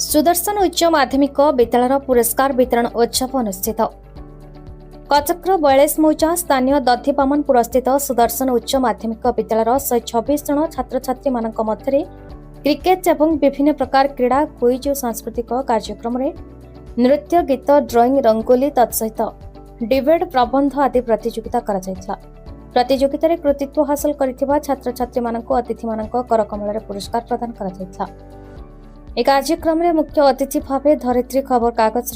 सुदर्शन उच्च माध्यमिक विद्यालय पुरस्कार वितरण उत्सव अनुष्ठित कटकर 42 मौजा स्थानीय दधिबामनपुर स्थित सुदर्शन उच्च माध्यमिक विद्यालय 126 जन छात्र छात्री मानक मध्य क्रिकेट एवं विभिन्न प्रकार क्रीड़ा क्विज और सांस्कृतिक कार्यक्रम नृत्य गीत ड्रॉइंग रंगोली तत्सहित डिबेट प्रबंध आदि प्रतियोगिता प्रतियोगिता कृतित्व हासिल कर छात्र छात्री मानक अतिथि मानक करकमल पुरस्कार प्रदान कर एक कार्यक्रम में मुख्य अतिथि भाव धरित्री खबर कागज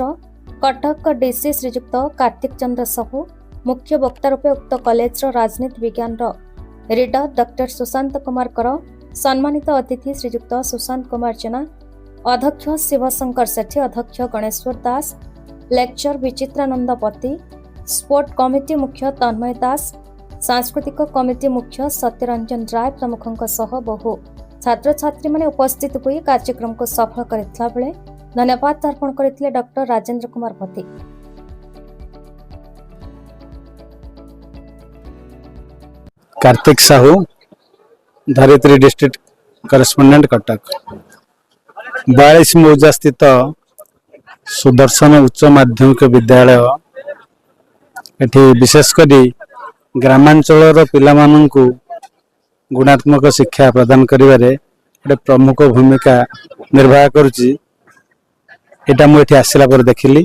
कटक डीसी श्रीजुक्त कार्तिक चंद्र साहू मुख्य वक्ता रूपे उक्त कॉलेज राजनीति विज्ञान रीडर डॉक्टर सुशांत कुमार कर सम्मानित अतिथि श्रीजुक्त सुशांत कुमार जेना अध्यक्ष शिवशंकर सेठी अध्यक्ष गणेश्वर दास लेक्चर विचित्रानंद पति स्पोर्ट कमिटी मुख्य तन्मय दास सांस्कृतिक कमिटी मुख्य सत्यरंजन राय प्रमुखों सह बहु छात्र छात्री माने उपस्थित हुई कार्यक्रम को सफल करथिला बेले धन्यवाद अर्पण करथिले डॉक्टर राजेंद्र कुमार पति। कार्तिक साहू धरित्री डिस्ट्रिक्ट करेस्पोंडेंट कटक 42 मौजा स्थित सुदर्शन उच्च माध्यमिक विद्यालय एठी विशेषकर ग्रामांचल पिला माननकु गुणात्मक शिक्षा प्रदान करिवारे एक प्रमुख भूमिका निर्वाह करुच्ची। एटा मु एठी आसिला पर देखिली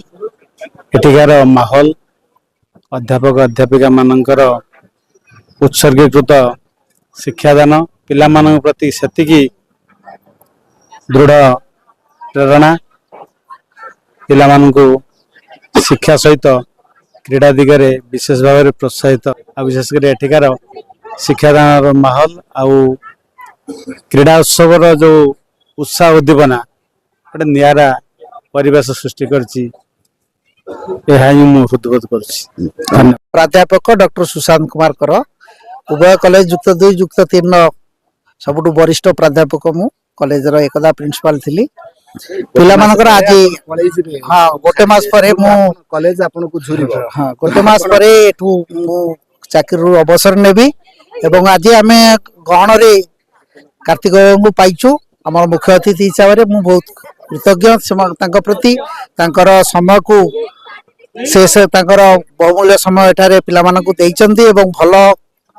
एठिकार माहौल अध्यापक अध्यापिका मानकर उत्सर्गीकृत शिक्षादान पिला मानक प्रति सेतिकी दृढ़ प्रेरणा पिला मानकु शिक्षा सहित क्रीड़ा दिगरे विशेष भाव में प्रोत्साहित आ विशेषकर एठिकार शिक्षादान माहौल आउ क्रीड़ा उत्सव जो उत्साह उद्दीपना गोटे निरा परिवेश सृष्टि करछि हृदयबोध कर प्राध्यापक डॉक्टर सुशांत कुमार कर उभय कॉलेज युक्त 2 युक्त 3 सबुठु वरिष्ठ प्राध्यापक मु कॉलेज रो एकदा प्रिंसिपल थिली पिला मानकर आज हां गोटे मास परे मु कॉलेज आपन को झुरिबो हां गोटे मास परे एठू मु चाकरी रो अवसर नेबी एवं आज आमे गहन रे कार्तिक को पाइछु हमर मुख्य अतिथि हिसाब रे मु बहुत कृतज्ञ तांका प्रति तांकर समय को से तांकर बहुमूल्य समय एठारे पिला मानन को देइचंती एवं भलो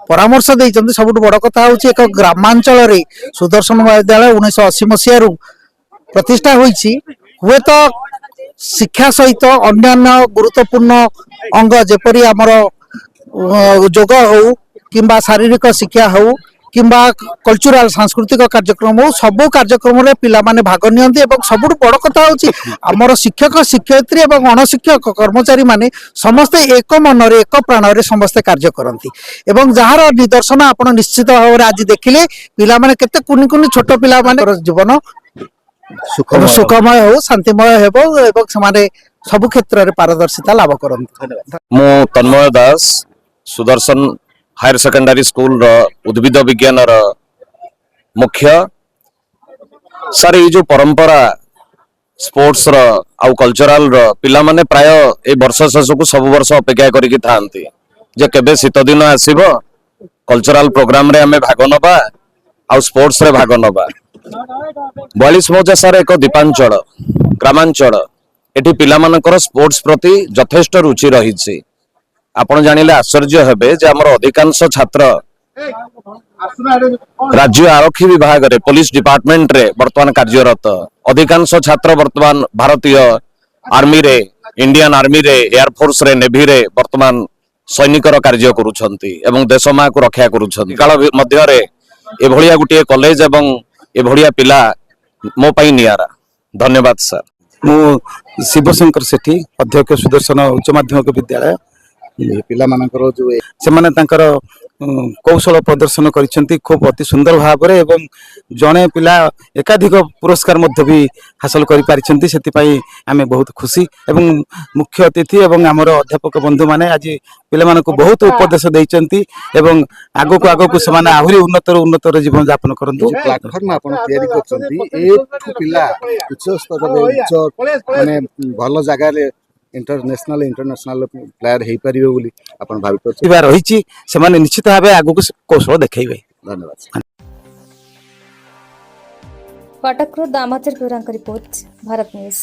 परामर्श देइचंती। सबुठ बड़ कथा होची एक ग्रामांचल रे सुदर्शन विद्यालय 1980 मसिया रु प्रतिष्ठा होईची हुए तो शिक्षा सहित अन्य गुरुत्वपूर्ण अंग जेपरी हमर योग हो किंबा शारीरिक शिक्षा हो किंबा कल्चरल सांस्कृतिक कार्यक्रम हो सब कार्यक्रम रे पिला माने भाग नियंती एवं सबुठ बड़ कथा होची हमर शिक्षक शिक्षयित्री एवं अणशिक्षक कर्मचारी माने समस्त एक मन रे एक प्राण रे समस्त कार्य करंती एवं जहार निदर्शन आपण निश्चित भाव रे आज देखिले पिला माने केते कुनी कुनी छोट पिला माने जीवन सुखमय हो शांतिमय हेबो एवं समाने सब क्षेत्र रे पारदर्शिता लाभ करंती। धन्यवाद। मु तन्मय दास सुदर्शन हायर सेकेंडरी स्कूल रो उद्भिद विज्ञान रो मुख्य सर ये जो परंपरा स्पोर्ट्स रो आउ कल्चरल रो पिला माने प्राय ए वर्ष शेष को सब वर्ष अपेक्षा करिकि थांती जे केबे शीत दिन आसीबो कल्चरल प्रोग्राम रे हमें भाग नबा आउ स्पोर्ट्स रे भाग नबा 42 मौजा सर एक दीपांचल ग्रामांचल एठी पिला मानकर स्पोर्ट्स प्रति यथेष्ट रुचि रही आपण जानिले आश्चर्य हेबे जे हमर अधिकांश छात्र राज्य आरक्षी विभाग रे पुलिस डिपार्टमेंट रे वर्तमान कार्यरत अधिकांश छात्र वर्तमान भारतीय आर्मी रे इंडियन आर्मी रे एयर फोर्स रे नेवी रे वर्तमान सैनिकर कार्य करूछंती एवं देश मा को रक्षा करूछंती काल मध्य रे एभलिया गुटिए कॉलेज एवं एभलिया पिला मो पई नियारा। धन्यवाद सर। मु शिवशंकर सेठी अध्यक्ष सुदर्शन उच्च माध्यमिक विद्यालय पिला मानकर जो से माने तांकर कौशल प्रदर्शन करिसेंती खूब अति सुंदर भाव रे एवं जणे पिला एकाधिक पुरस्कार मध्य भी हासिल करि पारिसेंती सेति पई आमे बहुत खुशी एवं मुख्य अतिथि एवं हमर अध्यापक बंधु माने आज पिला मानक बहुत उपदेश देइचंती एवं आगो को समान आहुरी उन्नतर जीवन यापन करंतु। प्लेटफॉर्म आपण तयारी करचंती ए पिला उच्च स्तर रे उच्च माने भलो जगह रे इंटरनेशनल प्लेयर हे परिबे बोली आपण भावित रही से माने निश्चित भाव आगो को कौशल देखेबे। धन्यवाद। କଟକରୁ ଦାମୋଦର ଗୌରାଙ୍କ ରିପୋର୍ଟ ଭାରତ ନ୍ୟୁଜ୍।